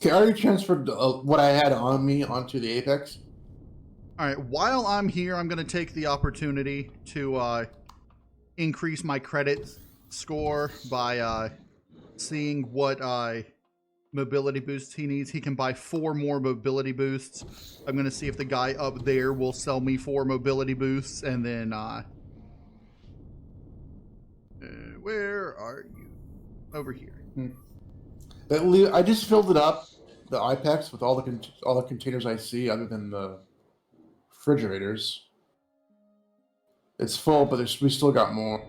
Okay, I already transferred what I had on me onto the Apex. All right, while I'm here, I'm going to take the opportunity to increase my credit score by seeing what mobility boosts he needs. He can buy 4 more mobility boosts. I'm going to see if the guy up there will sell me 4 mobility boosts, and then where are you? Over here. I just filled it up, the IPEX, with all the containers I see, other than the refrigerators. It's full, but we still got more.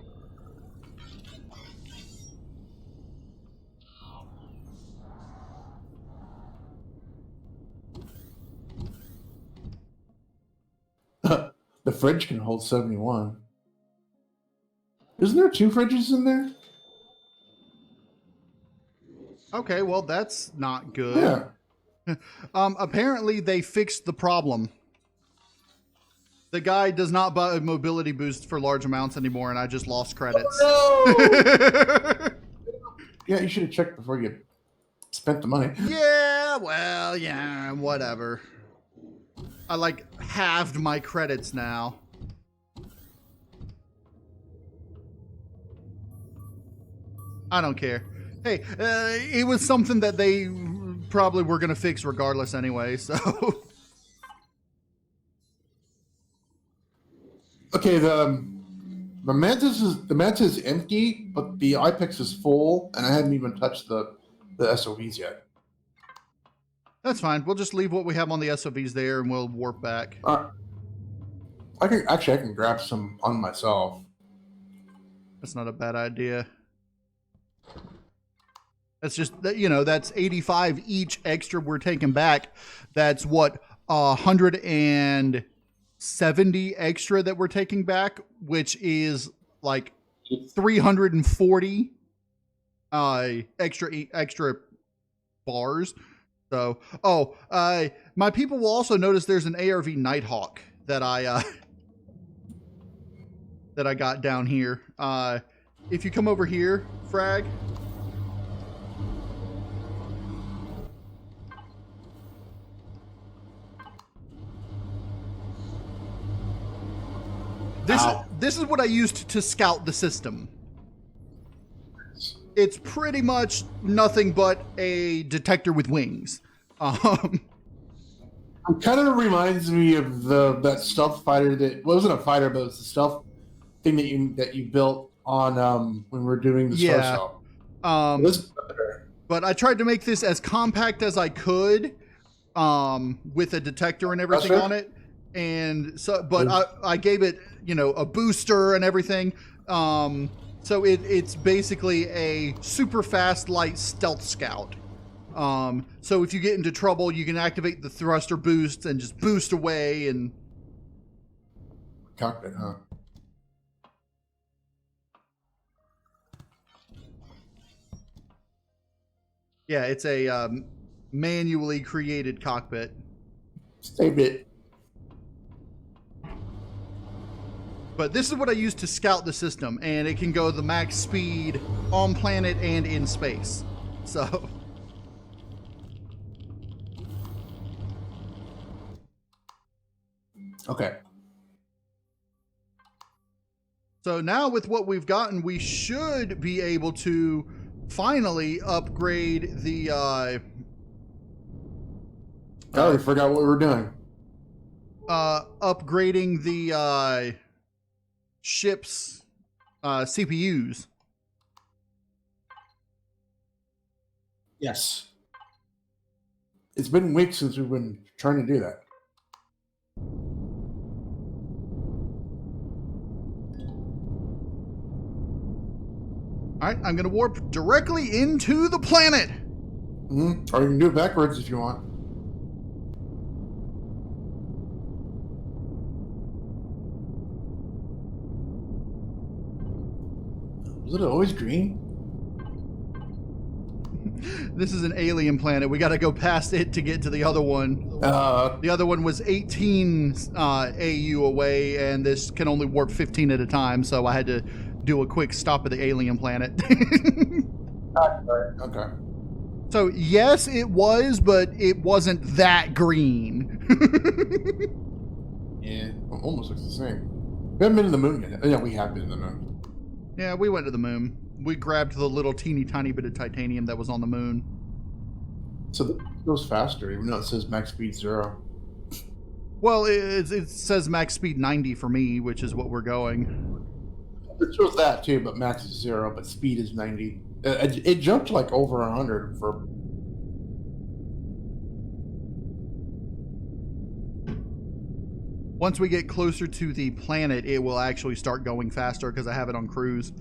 The fridge can hold 71. Isn't there 2 fridges in there? Okay, well, that's not good. Yeah. Apparently, they fixed the problem. The guy does not buy a mobility boost for large amounts anymore, and I just lost credits. Oh, no! Yeah, you should have checked before you spent the money. Yeah, well, yeah, whatever. I, like, halved my credits now. I don't care. Hey, it was something that they probably were going to fix regardless anyway, so... Okay, the mantis is empty, but the IPEX is full, and I haven't even touched the S.O.Vs yet. That's fine. We'll just leave what we have on the S.O.Vs there, and we'll warp back. I can grab some on myself. That's not a bad idea. That's just, you know, that's 85 each extra we're taking back. That's what, 170 extra that we're taking back, which is like 340 extra bars. So, my people will also notice there's an ARV Nighthawk that I got down here. If you come over here, Frag. This is what I used to scout the system. It's pretty much nothing but a detector with wings. It kind of reminds me of that stealth fighter that wasn't a fighter, but it was the stealth thing that you built on when we were doing the Star Cell. But I tried to make this as compact as I could, with a detector and everything on it. And so, but I gave it, you know, a booster and everything. So it's basically a super fast, light stealth scout. So if you get into trouble, you can activate the thruster boost and just boost away and... Cockpit, huh? Yeah, it's a manually created cockpit. Save it. But this is what I use to scout the system, and it can go the max speed on planet and in space. So... Okay. So now with what we've gotten, we should be able to finally upgrade the... I already forgot what we were doing. Upgrading the ship's CPUs. Yes. It's been weeks since we've been trying to do that. All right, I'm going to warp directly into the planet. Mm-hmm. Or you can do it backwards if you want. Was it always green? This is an alien planet. We got to go past it to get to the other one. The other one was 18 AU away, and this can only warp 15 at a time, so I had to do a quick stop at the alien planet. Okay. So yes, it was, but it wasn't that green. Yeah, almost looks the same. We haven't been to the moon yet. Yeah, we have been to the moon. Yeah, we went to the moon. We grabbed the little teeny tiny bit of titanium that was on the moon. So it goes faster, even though it says max speed 0. Well, it says max speed 90 for me, which is what we're going. It shows that too, but max is 0, but speed is 90. It jumped like over 100 for. Once we get closer to the planet, it will actually start going faster because I have it on cruise.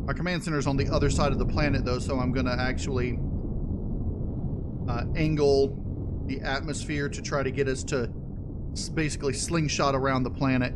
Our command center is on the other side of the planet, though, so I'm going to actually angle the atmosphere to try to get us to basically slingshot around the planet.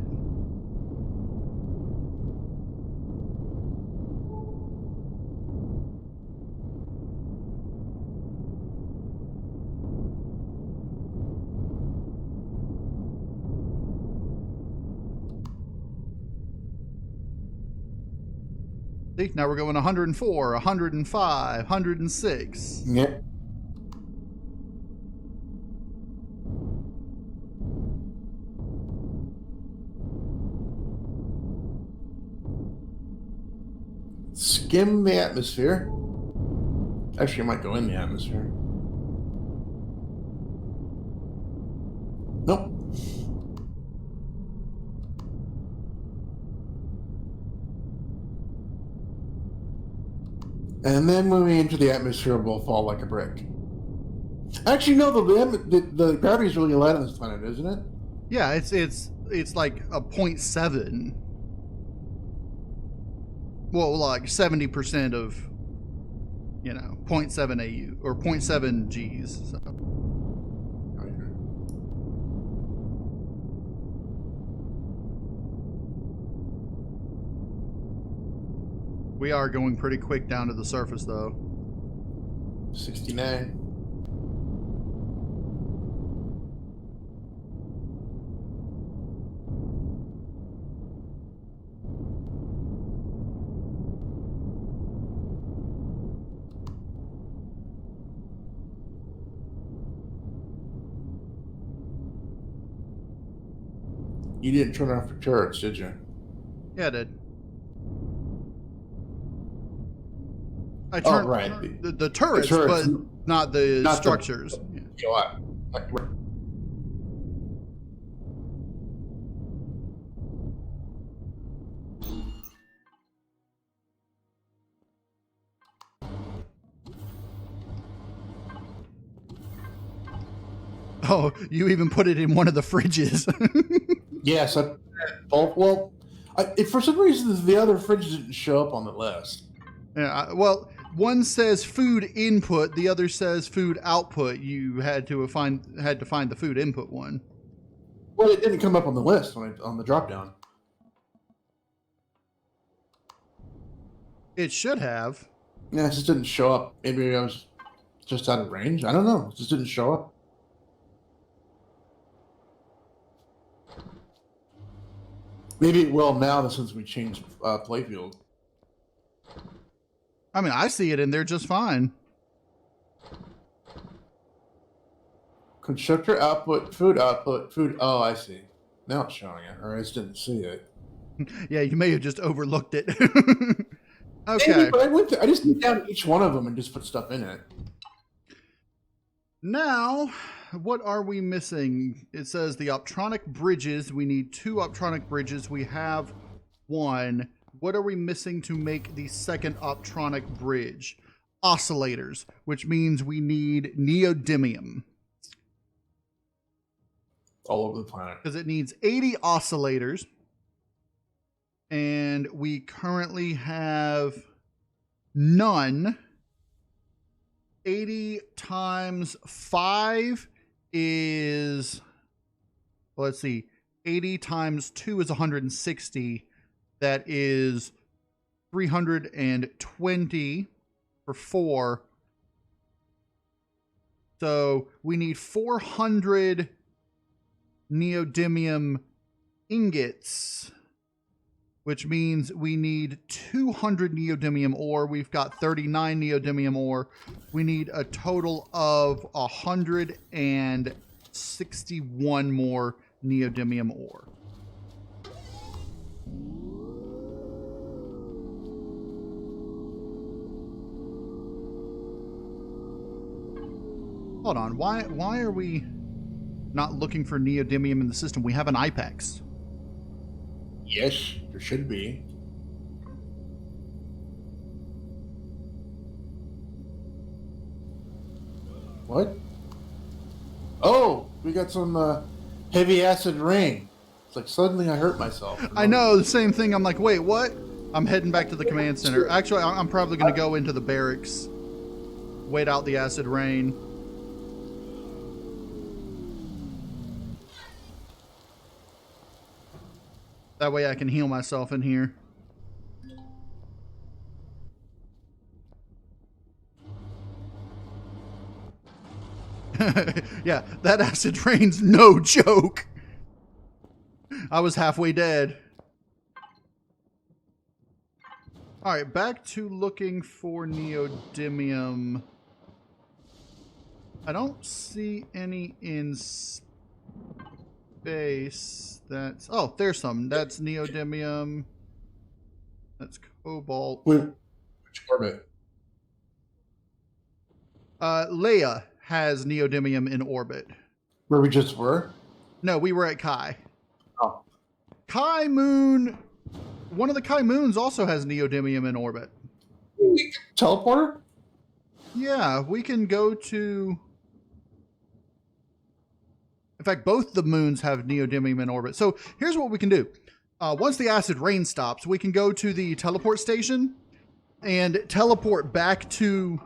See, now we're going 104, 105, 106. Yep. Skim the atmosphere. Actually, it might go in the atmosphere. Nope. And then when we enter the atmosphere, we'll fall like a brick. Actually, no, the gravity's really light on this planet, isn't it? Yeah, it's like a 0.7. Well, like 70% of, 0.7 AU or 0.7 Gs. So. We are going pretty quick down to the surface, though. 69. You didn't turn off your turrets, did you? Yeah, I did. I turned the turrets, but not the structures. Oh, you even put it in one of the fridges. Yes. Well, for some reason, the other fridges didn't show up on the list. Yeah, well, one says food input, the other says food output. You had to find the food input one. Well, it didn't come up on the list on the drop down. It should have. Yeah, it just didn't show up. Maybe I was just out of range. I don't know. It just didn't show up. Maybe it will now since we changed playfield. I mean, I see it in there just fine. Constructor output, food. Oh, I see. Now it's showing it, or I just didn't see it. Yeah, you may have just overlooked it. Okay. Maybe, but I just went down each one of them and just put stuff in it. Now, what are we missing? It says the optronic bridges. We need 2 optronic bridges. We have 1. What are we missing to make the second optronic bridge? Oscillators, which means we need neodymium. All over the planet. Because it needs 80 oscillators. And we currently have none. 80 times 5 is, well, let's see, 80 times 2 is 160. That is 320 for 4. So we need 400 neodymium ingots, which means we need 200 neodymium ore. We've got 39 neodymium ore. We need a total of 161 more neodymium ore. Hold on, why are we not looking for neodymium in the system? We have an IPEX. Yes, there should be. What? Oh, we got some heavy acid rain. It's like suddenly I hurt myself. I know, the same thing. I'm like, wait, what? I'm heading back to the command center. Actually, I'm probably going to go into the barracks. Wait out the acid rain. That way I can heal myself in here. Yeah, that acid rain's no joke. I was halfway dead. All right, back to looking for neodymium. I don't see any in space. That's, oh, there's some. That's neodymium. That's cobalt. Which orbit? Leia has neodymium in orbit. Where we just were? No, we were at Kai. Oh. Kai moon. One of the Kai moons also has neodymium in orbit. Teleporter? Yeah, we can go to... In fact, both the moons have neodymium in orbit. So here's what we can do. Once the acid rain stops, we can go to the teleport station and teleport back to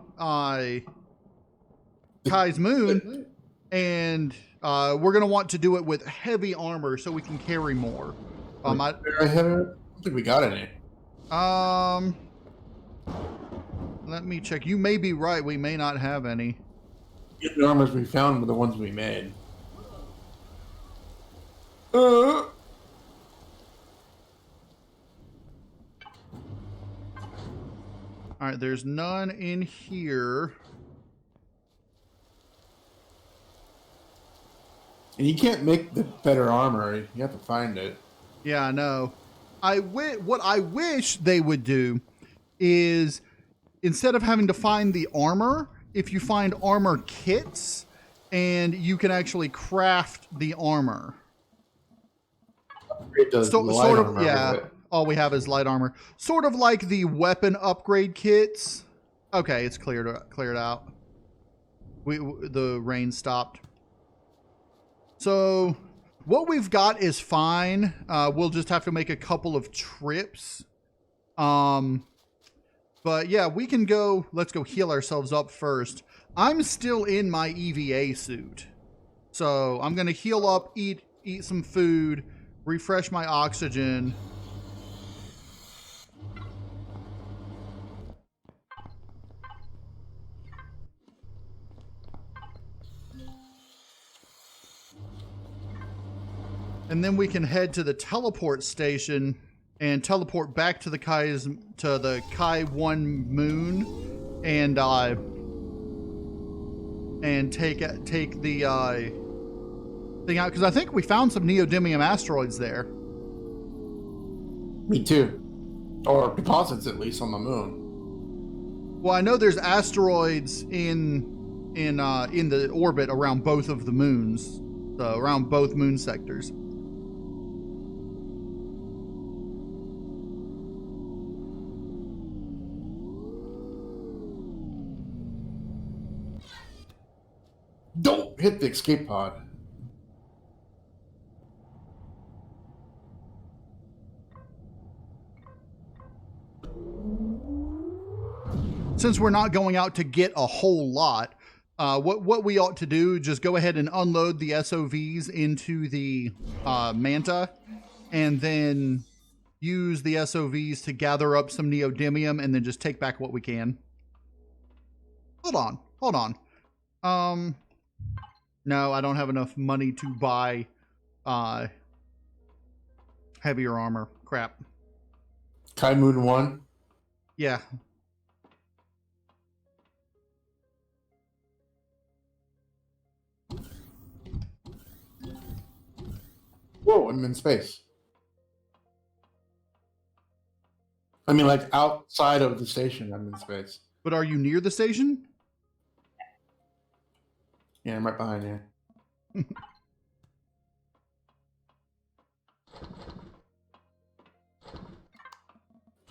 Kai's moon. And we're going to want to do it with heavy armor so we can carry more. I don't think we got any. Let me check. You may be right. We may not have any. The armors we found were the ones we made. All right, there's none in here. And you can't make the better armor. You have to find it. Yeah, I know. What I wish they would do is, instead of having to find the armor, if you find armor kits, and you can actually craft the armor. Sort of, yeah. All we have is light armor. Sort of like the weapon upgrade kits. Okay, it's cleared out. The rain stopped. So what we've got is fine. We'll just have to make a couple of trips. But yeah, we can go. Let's go heal ourselves up first. I'm still in my EVA suit, so I'm gonna heal up, eat some food, refresh my oxygen. And then we can head to the teleport station and teleport back to the Kai 1 moon and take the thing out, because I think we found some neodymium asteroids there. Me too. Or deposits, at least, on the moon. Well, I know there's asteroids in the orbit around both of the moons, so around both moon sectors. Don't hit the escape pod. Since we're not going out to get a whole lot, what we ought to do, just go ahead and unload the S.O.Vs into the Manta, and then use the S.O.Vs to gather up some neodymium, and then just take back what we can. Hold on. No, I don't have enough money to buy heavier armor. Crap. Kai Moon 1. Yeah. Whoa, I'm in space. I mean, like outside of the station, I'm in space. But are you near the station? Yeah, I'm right behind you.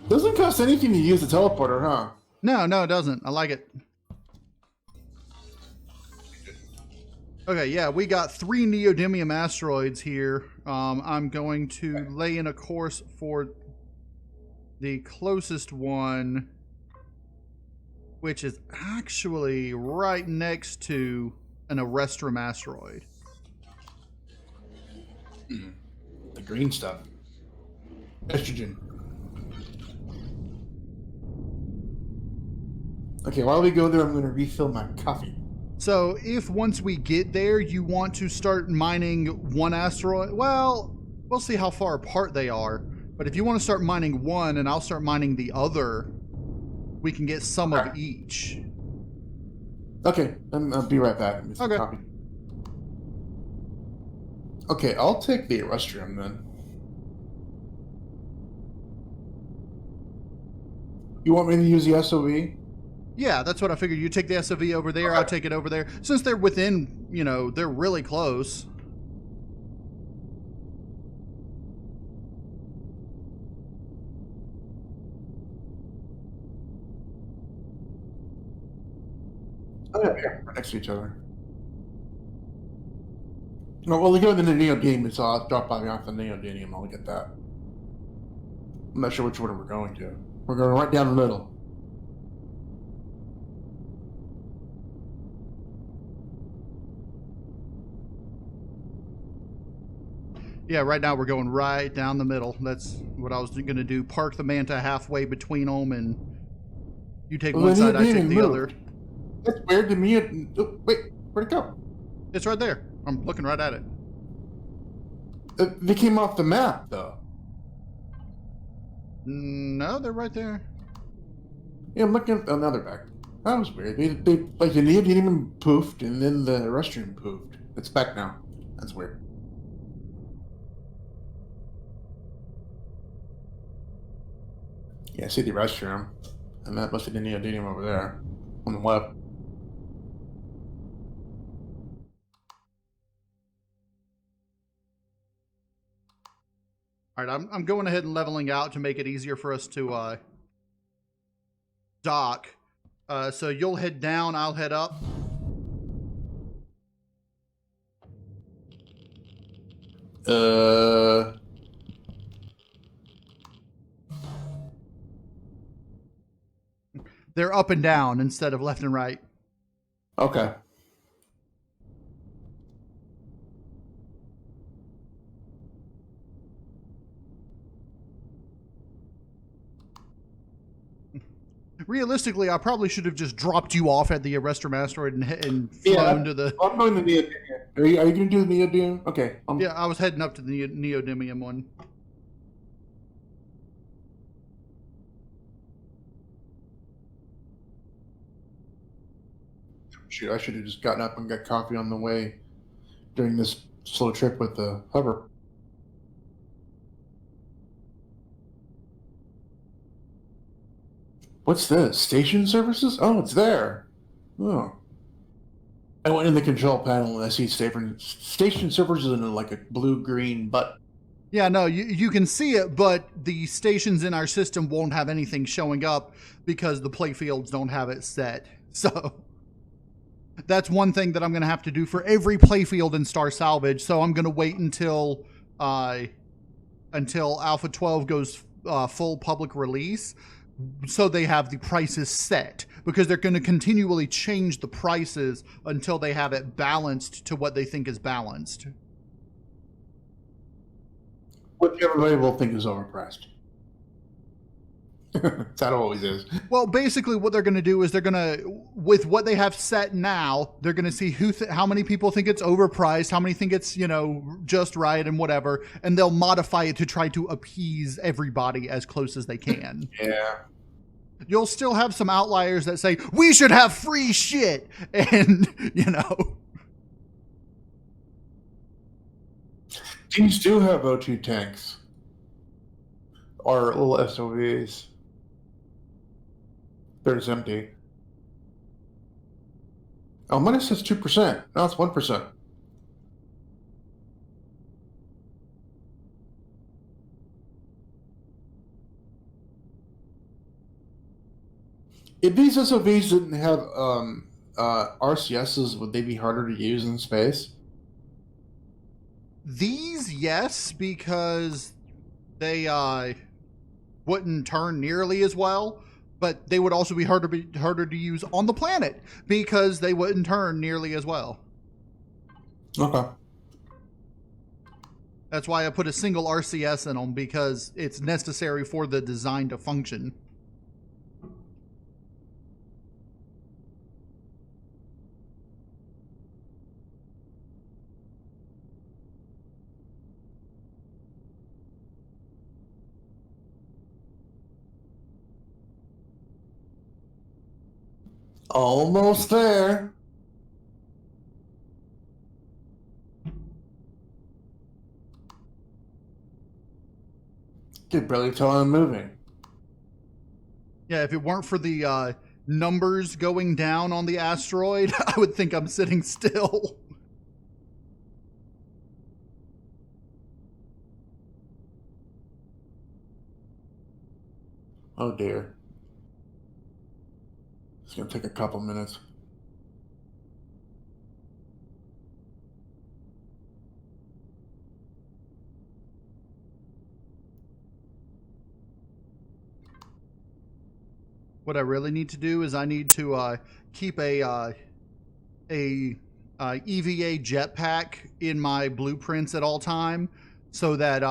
Doesn't cost anything to use the teleporter, huh? No, it doesn't. I like it. Okay, yeah, we got 3 Neodymium asteroids here. I'm going to lay in a course for the closest one, which is actually right next to an Arrestrum asteroid. The green stuff. Estrogen. Okay, while we go there, I'm going to refill my coffee. So if once we get there, you want to start mining one asteroid, well, we'll see how far apart they are. But if you want to start mining one and I'll start mining the other, we can get some of each. Okay, I'll be right back. Okay. Copy. Okay, I'll take the Arrestrum then. You want me to use the S.O.V.? Yeah, that's what I figured. You take the S.O.V. over there, I'll take it over there. Since they're within, you know, they're really close. Oh, yeah, we're next to each other. No, well, we go to the Neodymium, so I'll drop by off the Neodymium. I'll get that. I'm not sure which one we're going to. We're going right down the middle. Yeah, right now we're going right down the middle. That's what I was going to do. Park the Manta halfway between them, and you take one side, I take the other. That's weird to me. Oh, wait, where'd it go? It's right there. I'm looking right at it. They came off the map, though. No, they're right there. Yeah, I'm looking at another back. That was weird. They like the Neodymium poofed, and then the Arrestrum poofed. It's back now. That's weird. Yeah, I see the Arrestrum, and that must have been Neodymium over there on the left. All right, I'm going ahead and leveling out to make it easier for us to dock. So you'll head down, I'll head up. They're up and down instead of left and right. Okay. Realistically, I probably should have just dropped you off at the Arrestrum asteroid and flown to the... I'm going to the Neodymium. Are you going to do the Neodymium? Okay. Yeah, I was heading up to the Neodymium one. Shoot, I should have just gotten up and got coffee on the way during this slow trip with the hover. What's this? Station services? Oh, it's there. Oh. I went in the control panel and I see station services in like a blue-green button. Yeah, no, you can see it, but the stations in our system won't have anything showing up because the playfields don't have it set. So that's one thing that I'm going to have to do for every playfield in Star Salvage. So I'm going to wait until Alpha 12 goes full public release, so they have the prices set, because they're going to continually change the prices until they have it balanced to what they think is balanced. Which everybody will think is overpriced. That always is. Well, basically, what they're going to do is they're going to, with what they have set now, they're going to see how many people think it's overpriced, how many think it's, just right and whatever, and they'll modify it to try to appease everybody as close as they can. Yeah. You'll still have some outliers that say, we should have free shit, and, Teams do have O2 tanks. Or little S.O.Vs. There's empty. Oh, mine says 2%. Now it's 1%. If these S.O.Vs didn't have RCSs, would they be harder to use in space? These, yes, because they wouldn't turn nearly as well, but they would also be harder to use on the planet because they wouldn't turn nearly as well. Okay. That's why I put a single RCS in them, because it's necessary for the design to function. Almost there. Could barely tell I'm moving. Yeah, if it weren't for the numbers going down on the asteroid, I would think I'm sitting still. Oh dear. It's going to take a couple minutes. What I really need to do is I need to keep a EVA jetpack in my blueprints at all time, so that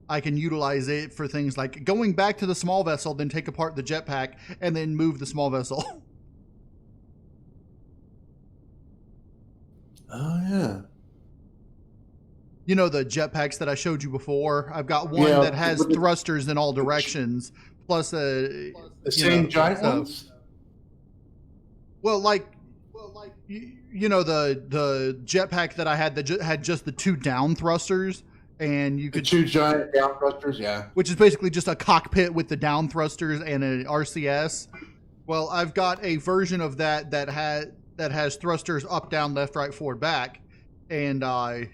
I can utilize it for things like going back to the small vessel, then take apart the jetpack, and then move the small vessel. Oh, yeah. You know, the jetpacks that I showed you before? I've got one that has thrusters in all directions, plus the same giant ones? Well, the jetpack that I had that had just the 2 down thrusters, and you could... The 2 giant down thrusters, yeah. Which is basically just a cockpit with the down thrusters and an RCS. Well, I've got a version of that has thrusters up, down, left, right, forward, back, and Are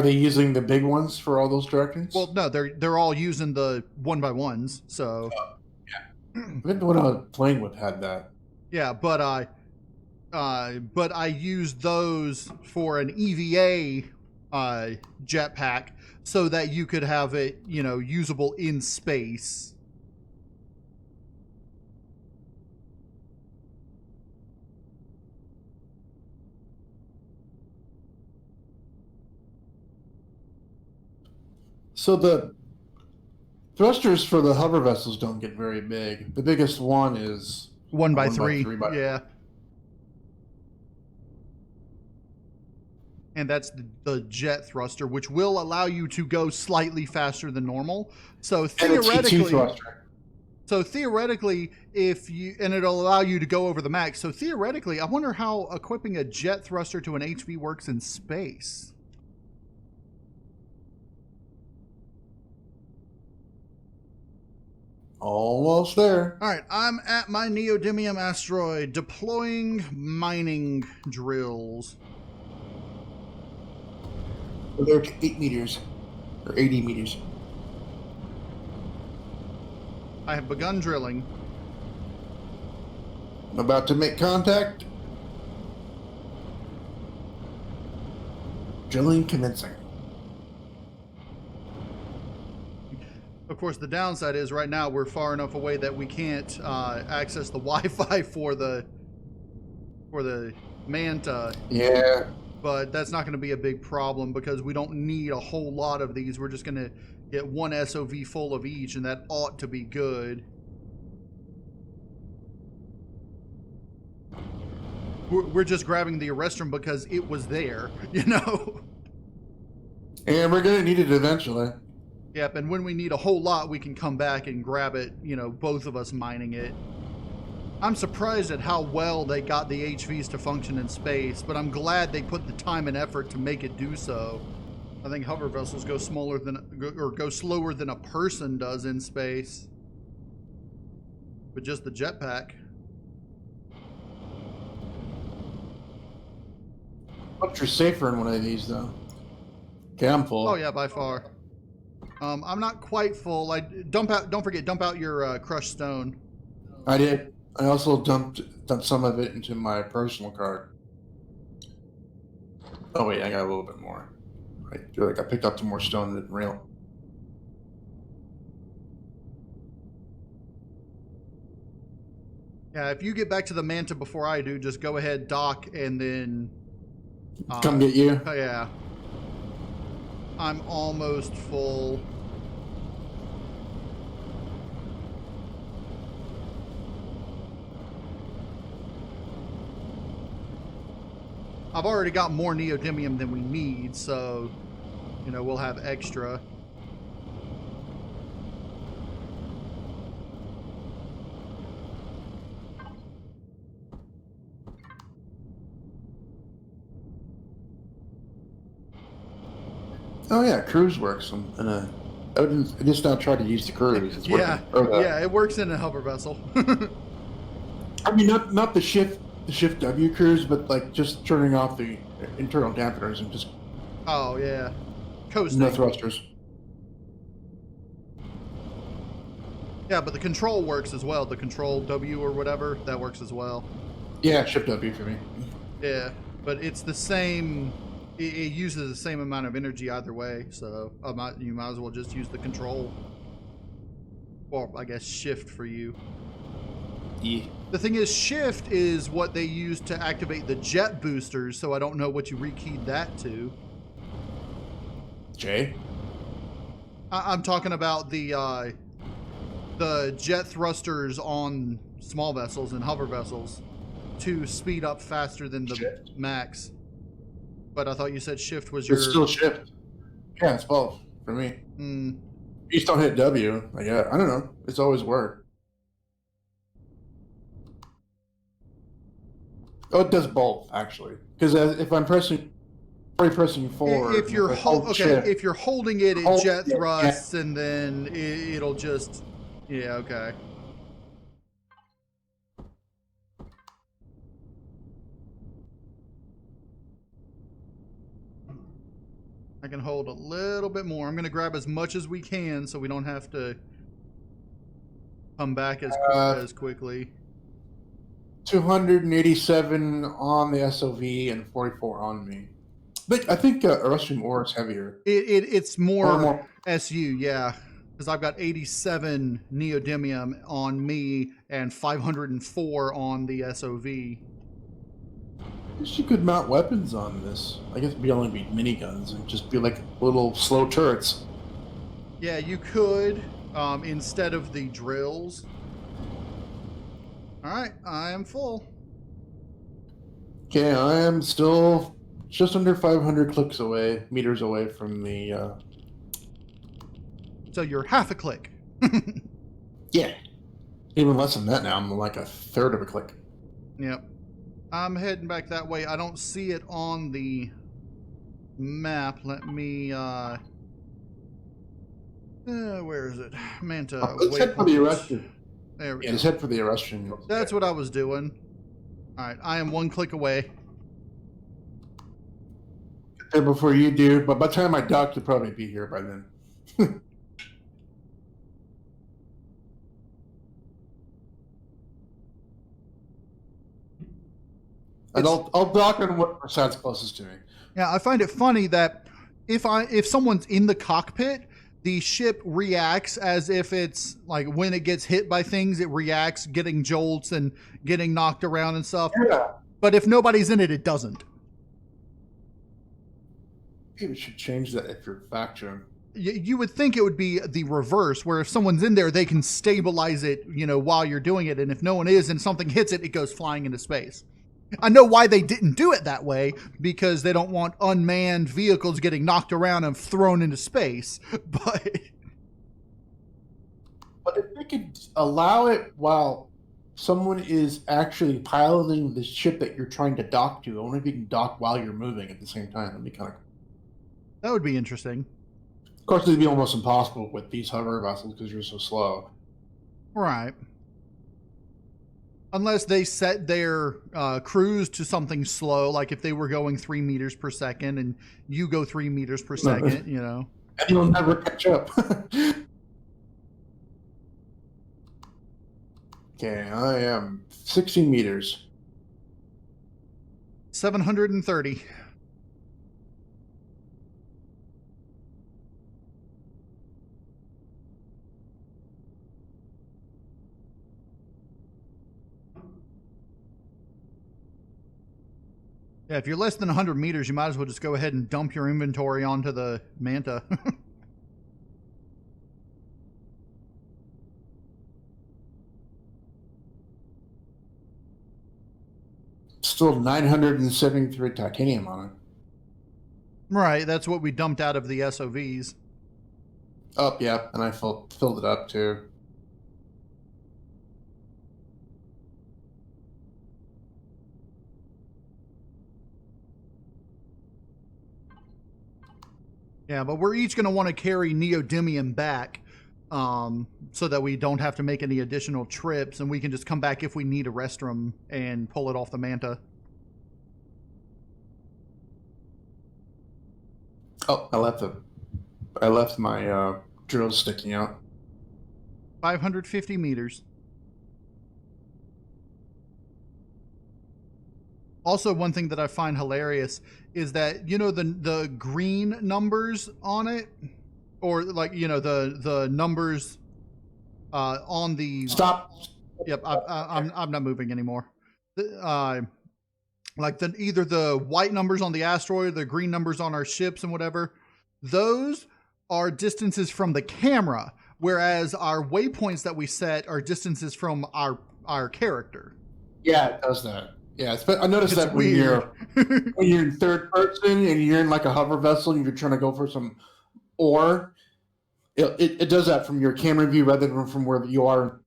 they using the big ones for all those directions? Well, no, they're all using the 1x1s. So, yeah, I think the one I was playing with had that. Yeah, but I used those for an EVA jetpack so that you could have it, usable in space. So the thrusters for the hover vessels don't get very big. The biggest one is 1x3. Yeah. And that's the jet thruster, which will allow you to go slightly faster than normal. So theoretically, it'll allow you to go over the max. So theoretically, I wonder how equipping a jet thruster to an HV works in space. Almost there. All right, I'm at my Neodymium asteroid, deploying mining drills. They're 8 meters, or 80 meters. I have begun drilling. I'm about to make contact. Drilling commencing. Of course, the downside is right now we're far enough away that we can't access the Wi-Fi for the Manta. Yeah. But that's not going to be a big problem because we don't need a whole lot of these. We're just going to get one S.O.V. full of each, and that ought to be good. We're just grabbing the Arrestrum because it was there, you know? And we're going to need it eventually. Yep, and when we need a whole lot, we can come back and grab it, you know, both of us mining it. I'm surprised at how well they got the HVs to function in space, but I'm glad they put the time and effort to make it do so. I think hover vessels go slower than a person does in space. With just the jetpack. Much are safer in one of these, though. Okay, I'm full. Oh yeah, by far. I'm not quite full. Don't forget, dump out your crushed stone. I did. I also dumped some of it into my personal card. Oh wait, I got a little bit more. I feel like I picked up some more stone than real. Yeah, if you get back to the Manta before I do, just go ahead, dock, and then... come get you? Oh, yeah. I'm almost full. I've already got more neodymium than we need, so, you know, we'll have extra. Oh yeah, cruise works. I just now tried to use the cruise. It's Yeah, working. yeah, it works in a hover vessel. I mean, not the shift W cruise, but like just turning off the internal dampeners and just. Oh yeah, coasting. No thrusters. Yeah, but the control works as well. The control W or whatever, that works as well. Yeah, shift W for me. Yeah, but it's the same. It uses the same amount of energy either way, so you might as well just use the control. Or I guess shift for you. Yeah. The thing is, shift is what they use to activate the jet boosters, so I don't know what you rekeyed that to. J? I'm talking about the jet thrusters on small vessels and hover vessels to speed up faster than the Shift. max. But I thought you said shift was your... It's still shift. Yeah, it's both for me. Mm. You just don't hit W. Like, yeah, I don't know. It's always worked. Oh, it does both actually. Because if I'm pressing forward, if you're if you're holding it, it jet thrusts, and then it'll just... Yeah, okay. I can hold a little bit more. I'm going to grab as much as we can so we don't have to come back as quickly. 287 on the S.O.V. and 44 on me. But I think Arrestrum ore is heavier. It's more SU, yeah. Because I've got 87 neodymium on me and 504 on the S.O.V. I guess you could mount weapons on this. I guess it'd only be miniguns and just be like little slow turrets. Yeah, you could, instead of the drills. Alright, I am full. Okay, I am still just under 500 meters away from the... So you're half a click. Yeah. Even less than that now. I'm like a third of a click. Yep. I'm heading back that way. I don't see it on the map. Let me, where is it? Manta. Let's head for the Arrestrum. There we Yeah, go. just head for the Arrestrum. That's what I was doing. Alright, I am one click away. Get there before you do, but by the time I dock, you'll probably be here by then. And I'll dock on what side's closest to me. Yeah, I find it funny that if someone's in the cockpit, the ship reacts as if it's like when it gets hit by things, it reacts, getting jolts and getting knocked around and stuff. Yeah. But if nobody's in it, it doesn't. Maybe we should change that if you're faction. you would think it would be the reverse, where if someone's in there, they can stabilize it, while you're doing it. And if no one is and something hits it, it goes flying into space. I know why they didn't do it that way, because they don't want unmanned vehicles getting knocked around and thrown into space. But if they could allow it while someone is actually piloting the ship that you're trying to dock to, I wonder if you can dock while you're moving at the same time. That'd be kind of... That would be interesting. Of course, it'd be almost impossible with these hover vessels because you're so slow. Right. Unless they set their cruise to something slow, like if they were going 3 meters per second and you go 3 meters per second, And you'll never catch up. Okay, I am 60 meters. 730. Yeah, if you're less than 100 meters, you might as well just go ahead and dump your inventory onto the Manta. Still 973 titanium on it. Right, that's what we dumped out of the S.O.Vs. Oh, yeah, and I filled it up too. Yeah, but we're each going to want to carry Neodymium back so that we don't have to make any additional trips, and we can just come back if we need a restroom and pull it off the Manta. Oh, I left my drill sticking out. 550 meters. Also, one thing that I find hilarious is that, the green numbers on it, or like, the numbers on the... Stop. Yep, I'm not moving anymore. Like either the white numbers on the asteroid, the green numbers on our ships and whatever, those are distances from the camera, whereas our waypoints that we set are distances from our character. Yeah, it does that. Yeah, I noticed that when you're in third person and you're in like a hover vessel and you're trying to go for some ore, it does that from your camera view rather than from where you are.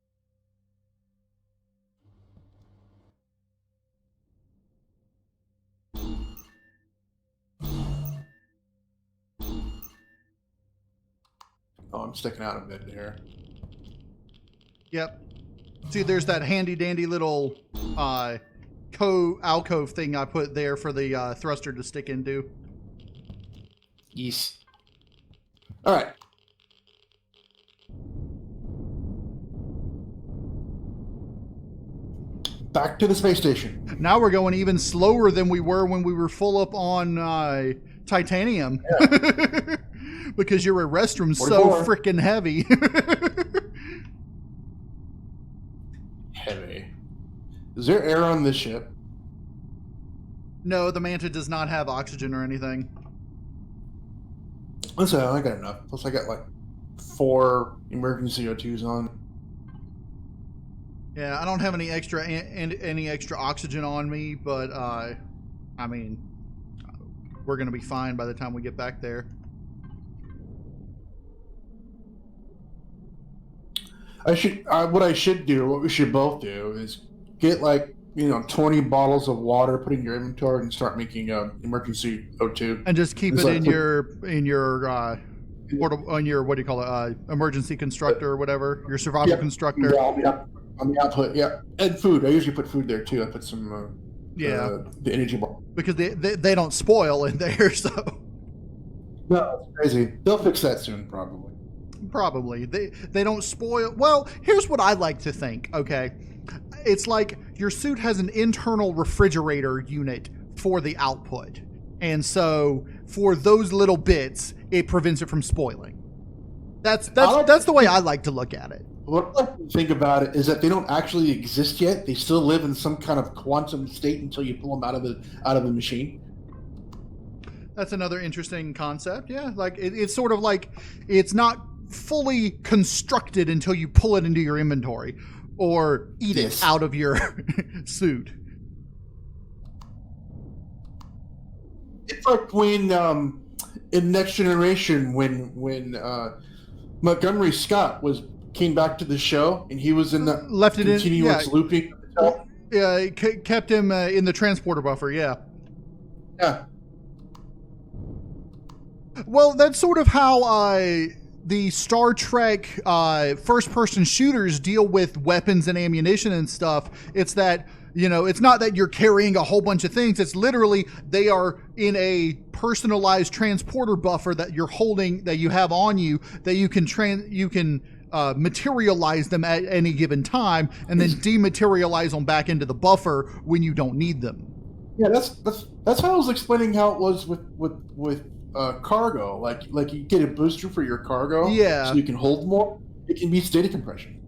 Oh, I'm sticking out a bit here. Yep. See, there's that handy dandy little alcove thing I put there for the thruster to stick into. Yes. All right. Back to the space station. Now we're going even slower than we were when we were full up on titanium. Yeah. Because your restroom's 44. So freaking heavy. Heavy. Is there air on this ship? No, the Manta does not have oxygen or anything. Listen, I got enough. Plus, I got like 4 emergency O2s on. Yeah, I don't have any extra oxygen on me, but I mean, we're gonna be fine by the time we get back there. What we should both do is get like 20 bottles of water, put in your inventory, and start making emergency O2. And just keep it in your what do you call it? Emergency constructor or whatever, your survival constructor. Yeah, on the output, yeah, and food. I usually put food there too. I put some the energy bar because they don't spoil in there. So no, it's crazy. They'll fix that soon, probably. Probably they don't spoil. Well, here's what I like to think. Okay, it's like your suit has an internal refrigerator unit for the output, and so for those little bits, it prevents it from spoiling. That's the way I like to look at it. What I like to think about it is that they don't actually exist yet. They still live in some kind of quantum state until you pull them out of the machine. That's another interesting concept. Yeah, like it's sort of like it's not fully constructed until you pull it into your inventory or eat it out of your suit. It's like when in Next Generation when Montgomery Scott came back to the show and he was in the left it continuous looping. Yeah, kept him in the transporter buffer. Yeah. Yeah. Well, that's sort of how the Star Trek first-person shooters deal with weapons and ammunition and stuff. It's that, it's not that you're carrying a whole bunch of things. It's literally they are in a personalized transporter buffer that you're holding, that you have on you, that you can materialize them at any given time, and then dematerialize them back into the buffer when you don't need them. Yeah, that's how I was explaining how it was with cargo. Like you get a booster for your cargo, yeah, so you can hold more. It can be data compression.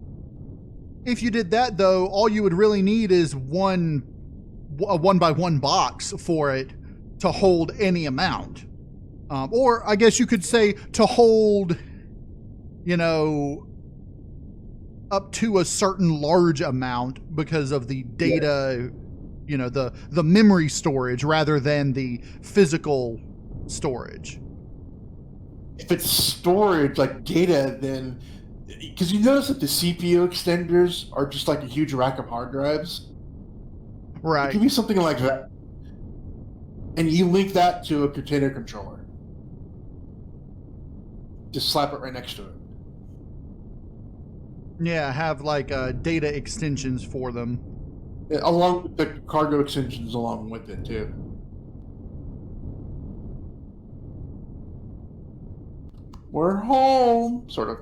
If you did that, though, all you would really need is a 1x1 box for it to hold any amount, or I guess you could say to hold, up to a certain large amount because of the data. Yeah. The memory storage rather than the physical storage. If it's storage like data, then because you notice that the CPU extenders are just like a huge rack of hard drives, right? It can be something like that, and you link that to a container controller. Just slap it right next to it. Yeah, have like data extensions for them. Along with the cargo extensions along with it, too. We're home, sort of.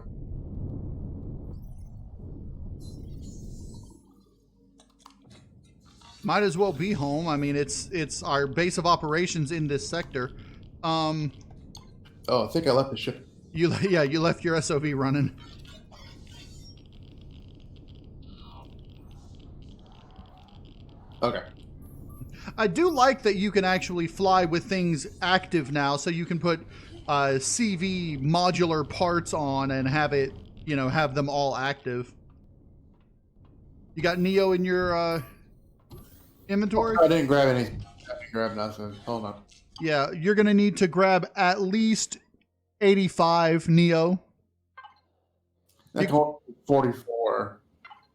Might as well be home. I mean, it's our base of operations in this sector. Oh, I think I left the ship. You left your S.O.V. running. Okay. I do like that you can actually fly with things active now, so you can put CV modular parts on and have it, have them all active. You got Neo in your inventory? I didn't grab anything. I didn't grab nothing. Hold on. Yeah, you're going to need to grab at least 85 Neo. That's 44.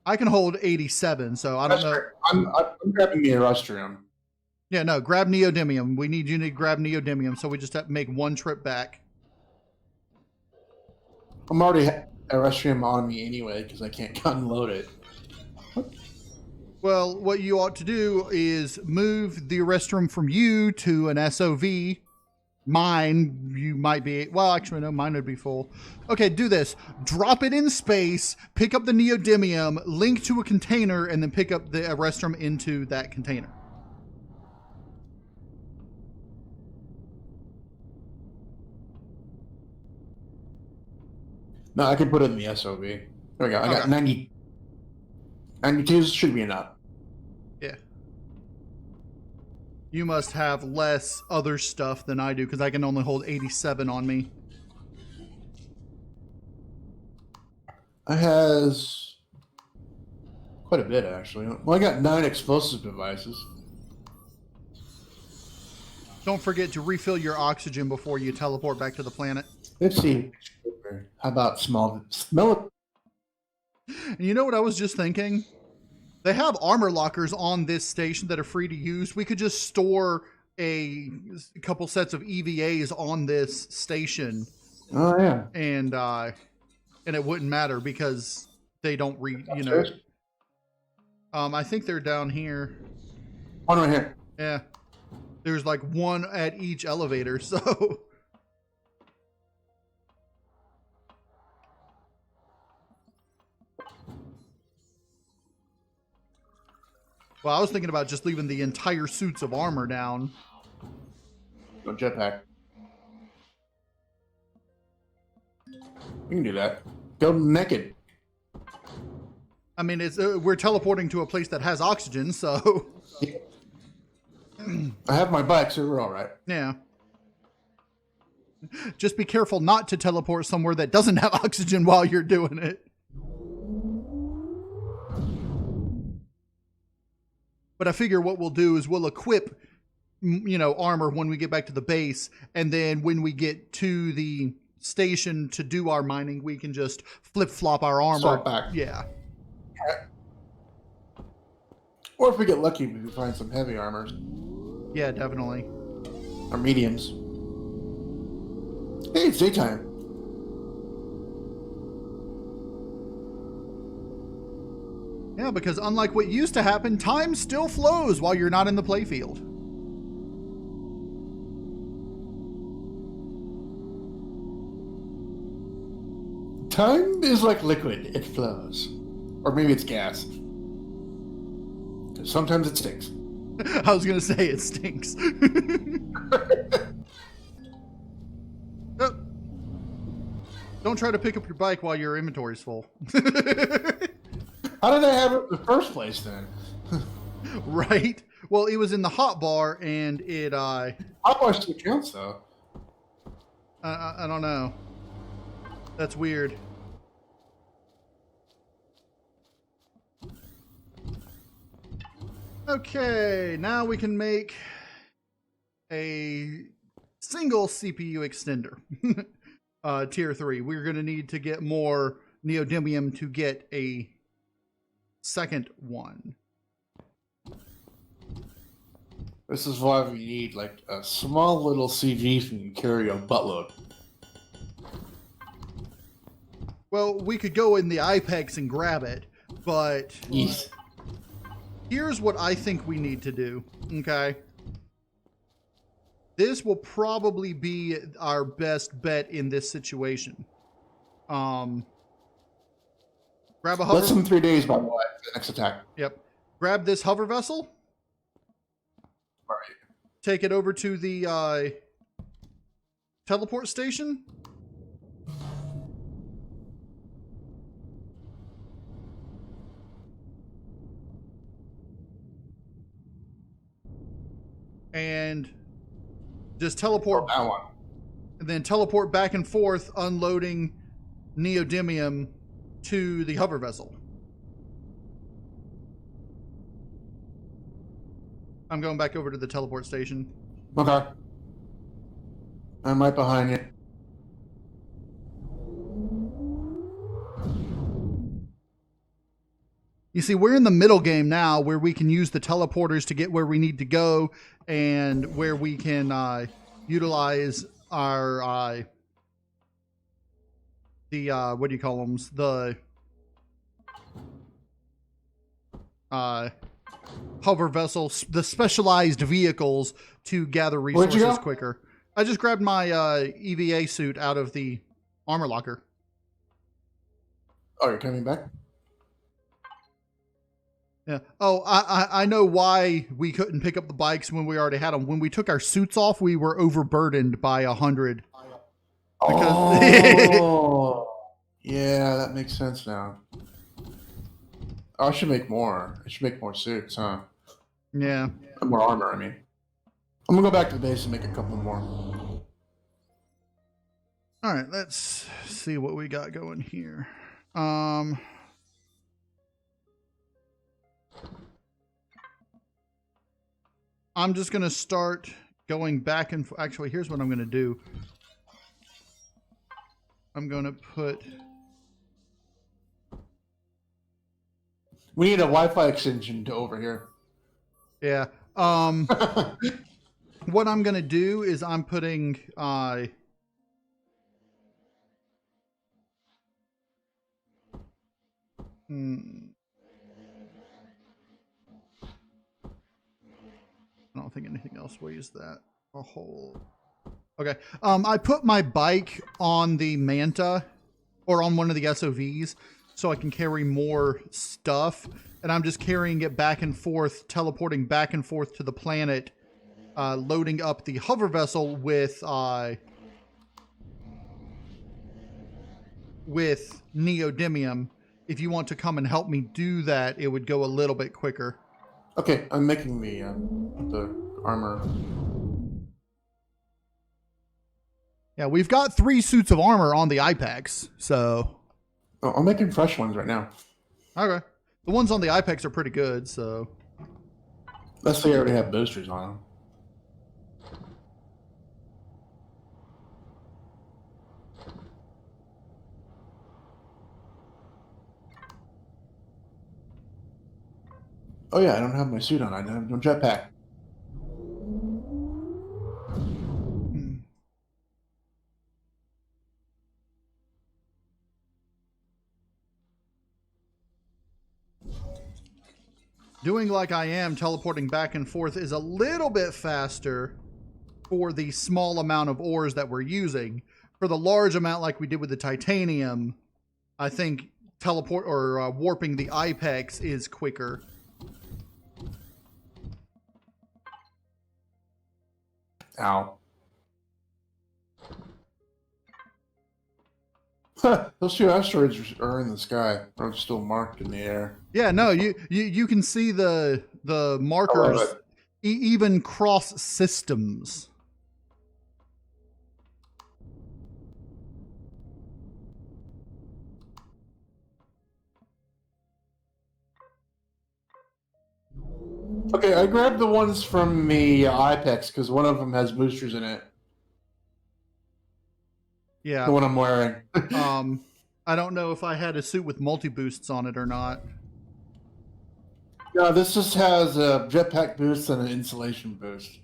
I can hold 87, so I don't know. I'm grabbing the Erustrium. Yeah, no, grab Neodymium. We need you to grab Neodymium, so we just have to make one trip back. I'm already Erustrium on me anyway because I can't unload it. Well, what you ought to do is move the Erustrium from you to an S.O.V. Mine, you might be... Well, actually, no, mine would be full. Okay, do this. Drop it in space, pick up the Neodymium, link to a container, and then pick up the Erustrium into that container. No, I can put it in the S.O.V. There we go. I got 90. 92 should be enough. Yeah. You must have less other stuff than I do, because I can only hold 87 on me. I has quite a bit, actually. Well, I got 9 explosive devices. Don't forget to refill your oxygen before you teleport back to the planet. Let's see. How about smell it? And you know what I was just thinking? They have armor lockers on this station that are free to use. We could just store a couple sets of EVAs on this station. Oh yeah. And it wouldn't matter because they don't I think they're down here. One right here. Yeah. There's like one at each elevator, so well, I was thinking about just leaving the entire suits of armor down. No jetpack. You can do that. Go naked. I mean, it's we're teleporting to a place that has oxygen, so... I have my bike, so we're all right. Yeah. Just be careful not to teleport somewhere that doesn't have oxygen while you're doing it. But I figure what we'll do is we'll equip, armor when we get back to the base. And then when we get to the station to do our mining, we can just flip-flop our armor. Swap back. Yeah. Or if we get lucky, we can find some heavy armors. Yeah, definitely. Or mediums. Hey, it's daytime. Yeah, because unlike what used to happen, time still flows while you're not in the playfield. Time is like liquid. It flows. Or maybe it's gas. Sometimes it stinks. I was going to say it stinks. Oh. Don't try to pick up your bike while your inventory's full. How did I have it in the first place then? Right? Well, it was in the hotbar and it... Hotbar still counts though. I don't know. That's weird. Okay, now we can make a single CPU extender. Tier 3. We're going to need to get more Neodymium to get a second one. This is why we need like a small little CV so you can carry a buttload. Well, we could go in the Ipex and grab it, but Yes. Here's what I think we need to do, okay? This will probably be our best bet in this situation. Grab a hover... Less than 3 days, by the way, for the next attack. Yep. Grab this hover vessel. All right. Take it over to the teleport station. And just teleport. Oh, that one. And then teleport back and forth, unloading Neodymium to the hover vessel. I'm going back over to the teleport station. Okay. I'm right behind you. You see, we're in the middle game now where we can use the teleporters to get where we need to go and where we can utilize our, what do you call them? The hover vessels, the specialized vehicles to gather resources quicker. I just grabbed my EVA suit out of the armor locker. Oh, you're coming back? Yeah. Oh, I know why we couldn't pick up the bikes when we already had them. When we took our suits off, we were overburdened by 100. Oh, yeah, that makes sense now. Oh, I should make more. I should make more suits, huh? Yeah. More armor, I mean. I'm gonna go back to the base and make a couple more. All right, let's see what we got going here. I'm just going to start going back and actually, here's what I'm going to do. I'm going to put... We need a Wi-Fi extension to over here. Yeah. What I'm going to do is I'm putting... I don't think anything else weighs that a whole. Okay. I put my bike on the Manta or on one of the S.O.Vs so I can carry more stuff. And I'm just carrying it back and forth, teleporting back and forth to the planet, loading up the hover vessel with Neodymium. If you want to come and help me do that, it would go a little bit quicker. Okay, I'm making the armor. Yeah, we've got 3 suits of armor on the Ipex, so... Oh, I'm making fresh ones right now. Okay. The ones on the Ipex are pretty good, so... Unless they already have boosters on them. Oh yeah, I don't have my suit on. I don't have no jetpack. Doing like I am, teleporting back and forth is a little bit faster for the small amount of ores that we're using. For the large amount like we did with the titanium, I think teleport or warping the Ipex is quicker. Ow. Those 2 asteroids are in the sky. They're still marked in the air. Yeah, no, you can see the markers even cross systems. Okay, I grabbed the ones from the Ipex because one of them has boosters in it. Yeah. The one I'm wearing. I don't know if I had a suit with multi-boosts on it or not. No, this just has a jetpack boost and an insulation boost.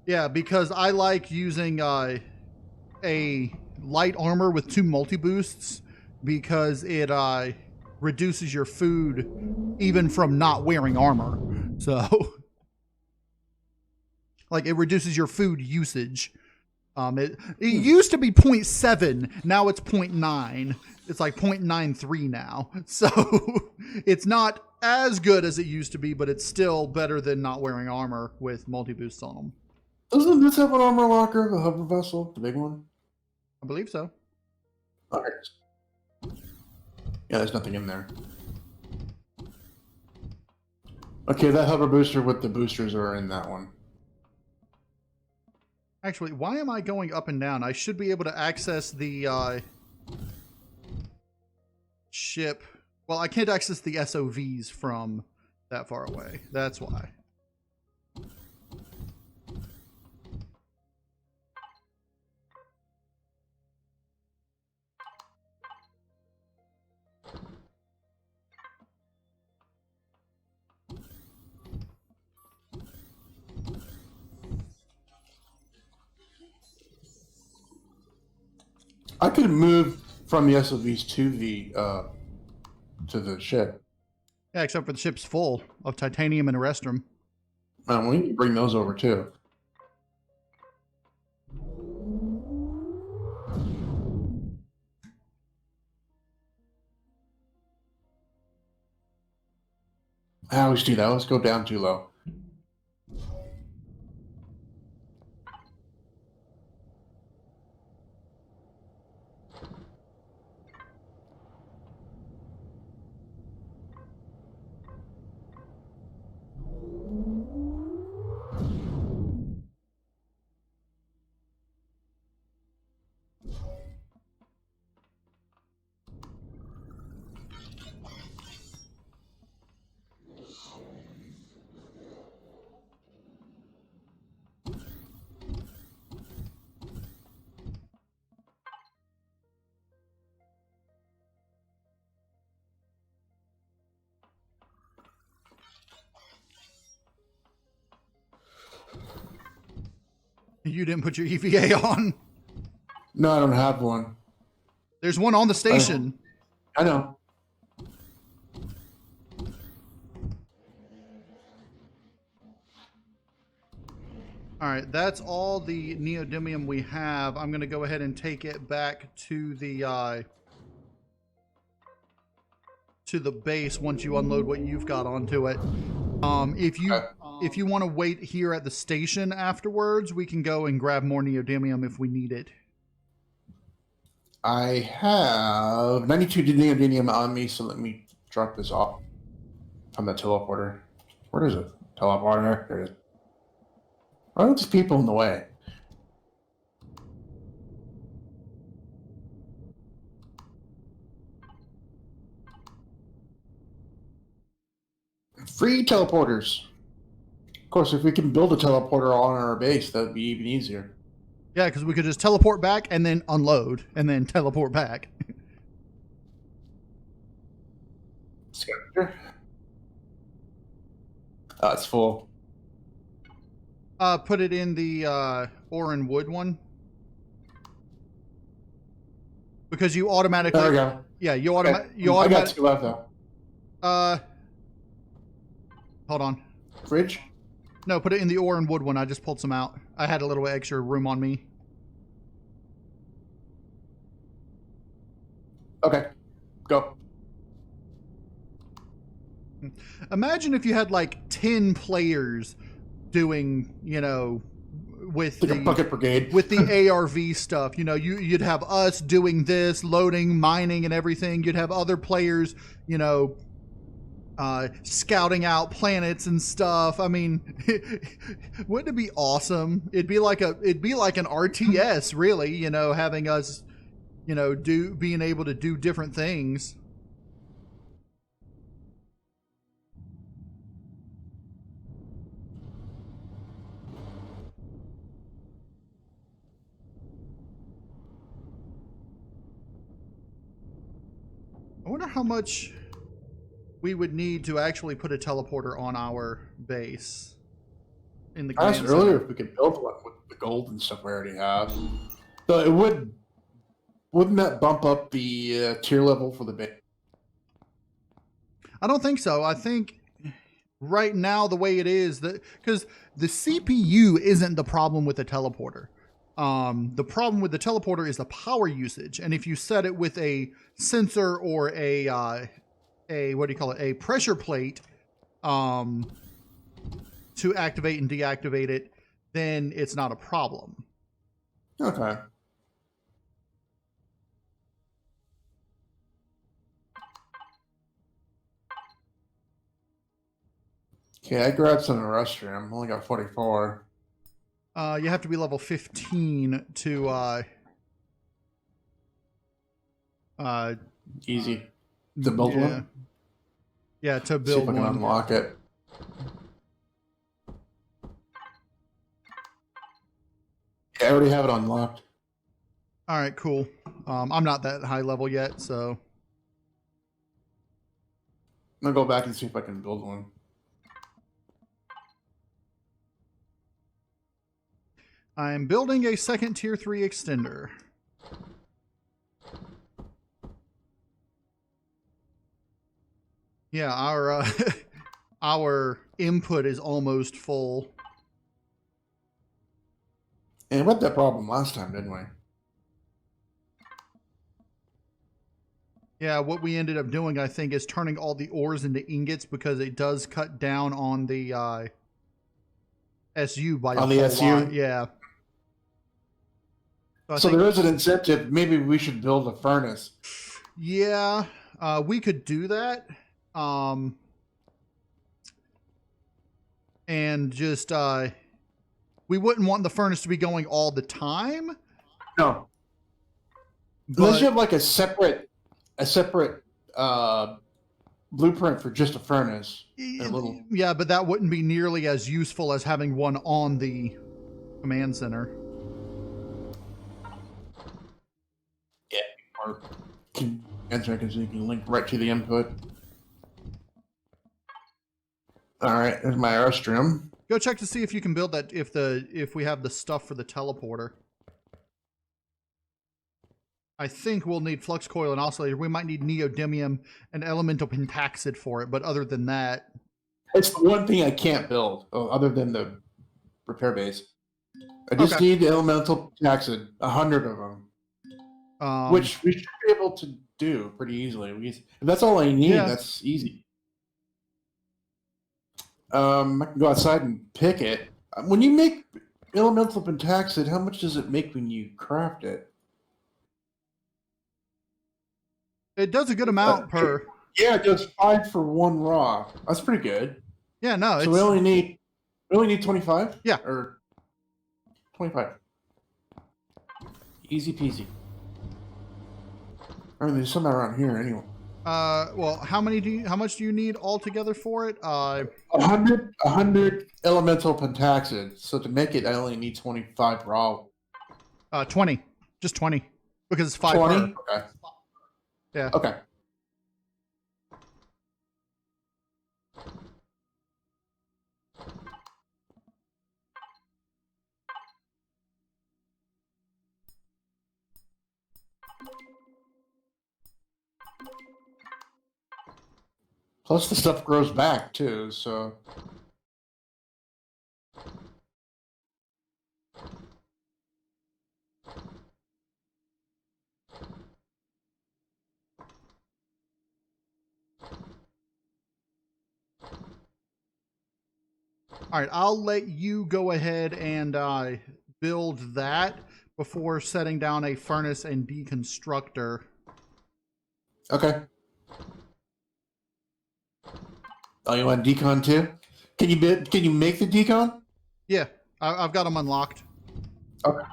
Yeah, because I like using a light armor with 2 multi-boosts because it reduces your food even from not wearing armor. So, like, it reduces your food usage. It used to be 0.7, now it's 0.9. It's like 0.93 now. So it's not as good as it used to be, but it's still better than not wearing armor with multi-boosts on them. Doesn't this have an armor locker, the hover vessel, the big one? I believe so. Okay. Yeah, there's nothing in there. Okay, that hover booster with the boosters are in that one. Actually, why am I going up and down? I should be able to access the ship. Well, I can't access the S.O.Vs from that far away. That's why. I could move from the S.O.Vs to the ship. Yeah, except for the ship's full of titanium and restrum. We need to bring those over too. I always do that. Let's go down too low. You didn't put your EVA on. No, I don't have one. There's one on the station. I know. All right, that's all the neodymium we have. I'm going to go ahead and take it back to the base once you unload what you've got onto it. If you want to wait here at the station afterwards, we can go and grab more neodymium if we need it. I have 92 neodymium on me, so let me drop this off from the teleporter. Where is it? Teleporter. There it is. Why are these people in the way? Free teleporters. Of course, if we can build a teleporter on our base, that would be even easier. Yeah, because we could just teleport back and then unload and then teleport back. Scavenger. It's full. Put it in the ore and wood one. Because you automatically... There we go. Yeah, you Okay. automatically... I got 2 left, though. Hold on. Fridge? No, put it in the ore and wood one. I just pulled some out. I had a little extra room on me. Okay. Go. Imagine if you had like 10 players doing, you know, with like a bucket brigade. with the ARV stuff. You know, you'd have us doing this, loading, mining, and everything. You'd have other players, you know, scouting out planets and stuff. I mean, wouldn't it be awesome? It'd be like an RTS, really. You know, having us, you know, being able to do different things. I wonder how much we would need to actually put a teleporter on our base. In the I asked earlier if we could build one with the gold and stuff we already have. So it wouldn't that bump up the tier level for the base? I don't think so. I think right now the way it is, because the CPU isn't the problem with the teleporter. The problem with the teleporter is the power usage, and if you set it with a sensor or a what do you call it, a pressure plate, to activate and deactivate it, then it's not a problem. Okay. Okay, I grabbed some in the restroom. Only got 44. You have to be level 15 to Easy. To build one? Yeah, to See build if I can one. unlock it. Yeah, I already have it unlocked. All right, cool. I'm not that high level yet, so I'm gonna go back and see if I can build one. I'm building a second tier 3 extender. Yeah, our our input is almost full. And we had that problem last time, didn't we? Yeah, what we ended up doing, I think, is turning all the ores into ingots because it does cut down on the SU by a whole lot. Yeah. So there is an incentive. Maybe we should build a furnace. Yeah, we could do that. And just we wouldn't want the furnace to be going all the time. No. Unless you have like a separate blueprint for just a furnace. Yeah, but that wouldn't be nearly as useful as having one on the command center. Yeah, or so you can link right to the input. All right, there's my airstream. Go check to see if you can build that if we have the stuff for the teleporter. I think we'll need flux coil and oscillator. We might need neodymium and elemental pentaxid for it, but other than that, it's the one thing I can't build other than the repair base. I just need the elemental pentaxid, 100 of them, which we should be able to do pretty easily. If that's all I need, that's easy. I can go outside and pick it. When you make elemental pentaxid, how much does it make when you craft it? It does a good amount per. Yeah, it does 5 for 1 raw. That's pretty good. Yeah, no. So we only need 25. Yeah, or 25. Easy peasy. I mean, there's some around here anyway. Well, how much do you need altogether for it? 100 elemental pentaxid. So to make it, I only need 25 raw. 20. Just 20. Because it's 5 20? per. Okay. Yeah. Okay. Plus the stuff grows back too, so. All right, I'll let you go ahead and build that before setting down a furnace and deconstructor. Okay. Oh, you want decon too? Can you make the decon? Yeah, I've got them unlocked. Okay.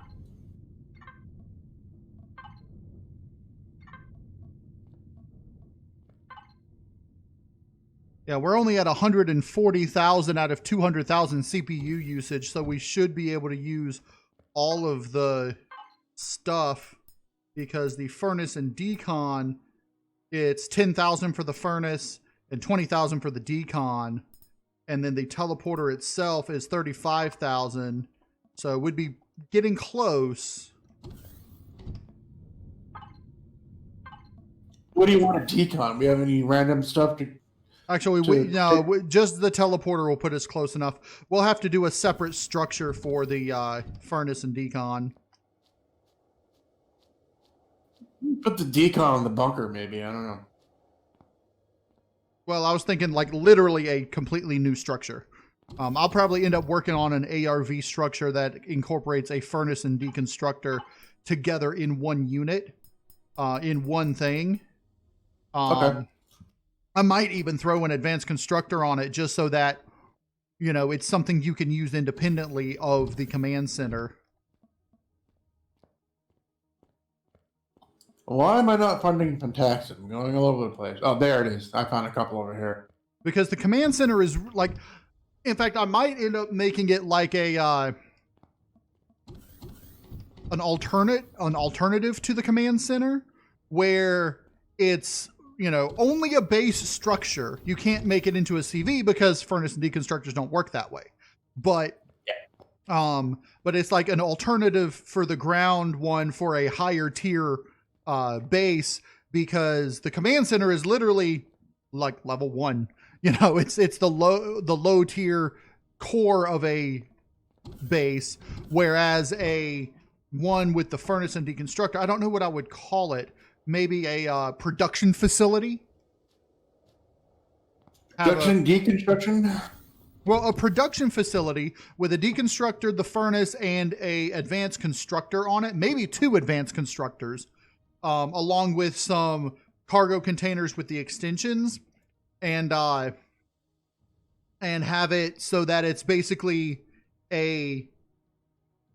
Yeah, we're only at 140,000 out of 200,000 CPU usage, so we should be able to use all of the stuff because the furnace and decon, it's 10,000 for the furnace and 20,000 for the decon, and then the teleporter itself is 35,000. So we'd be getting close. What do you want to decon? We have any random stuff to? Actually, just the teleporter will put us close enough. We'll have to do a separate structure for the furnace and decon. Put the decon in the bunker, maybe. I don't know. Well, I was thinking like literally a completely new structure. I'll probably end up working on an ARV structure that incorporates a furnace and deconstructor together in one unit, in one thing. Okay. I might even throw an advanced constructor on it just so that, you know, it's something you can use independently of the command center. Why am I not finding pentaxid? I'm going all over the place. Oh, there it is. I found a couple over here. Because the command center is like, in fact, I might end up making it like a an alternative to the command center, where it's, you know, only a base structure. You can't make it into a CV because furnace and deconstructors don't work that way. But it's like an alternative for the ground one for a higher tier base, because the command center is literally like level 1. You know, it's the low tier core of a base, whereas a one with the furnace and deconstructor, I don't know what I would call it. Maybe a production facility. Deconstruction? Well, a production facility with a deconstructor, the furnace, and a advanced constructor on it. Maybe 2 advanced constructors, along with some cargo containers with the extensions, and have it so that it's basically a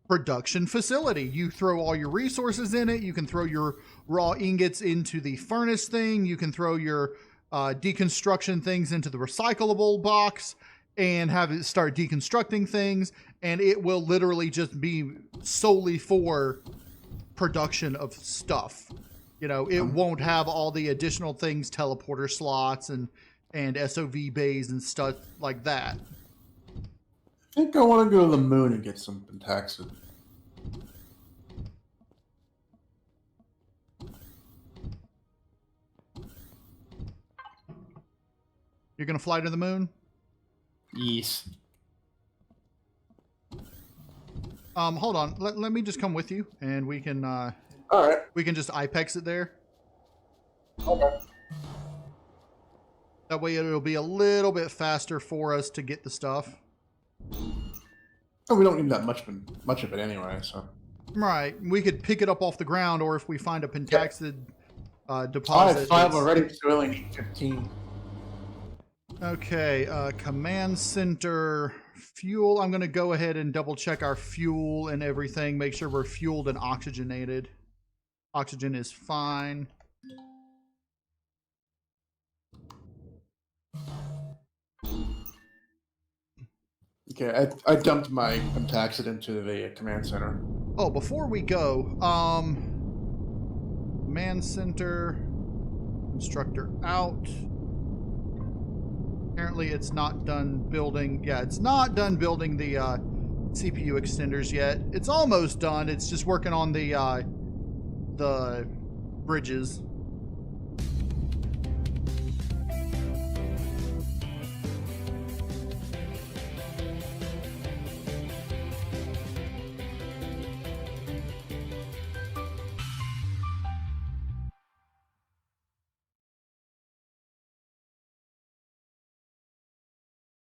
production facility. You throw all your resources in it. You can throw your raw ingots into the furnace thing. You can throw your deconstruction things into the recyclable box and have it start deconstructing things. And it will literally just be solely for production of stuff. You know, it won't have all the additional things, teleporter slots and S.O.V. bays and stuff like that. I think I want to go to the moon and get some pentaxid. You're going to fly to the moon? Yes. Hold on. Let me just come with you, and we can all right. We can just IPEX it there. Okay. That way it'll be a little bit faster for us to get the stuff. Oh, we don't need that much of it anyway, so. Right. We could pick it up off the ground, or if we find a pentaxid deposit. I have 5 already, so we only need 15. Okay, command center fuel. I'm going to go ahead and double check our fuel and everything. Make sure we're fueled and oxygenated. Oxygen is fine. Okay, I dumped my Pentaxid into the command center. Oh, before we go, command center, instructor out. Apparently it's not done building. Yeah, it's not done building the CPU extenders yet. It's almost done. It's just working on the bridges.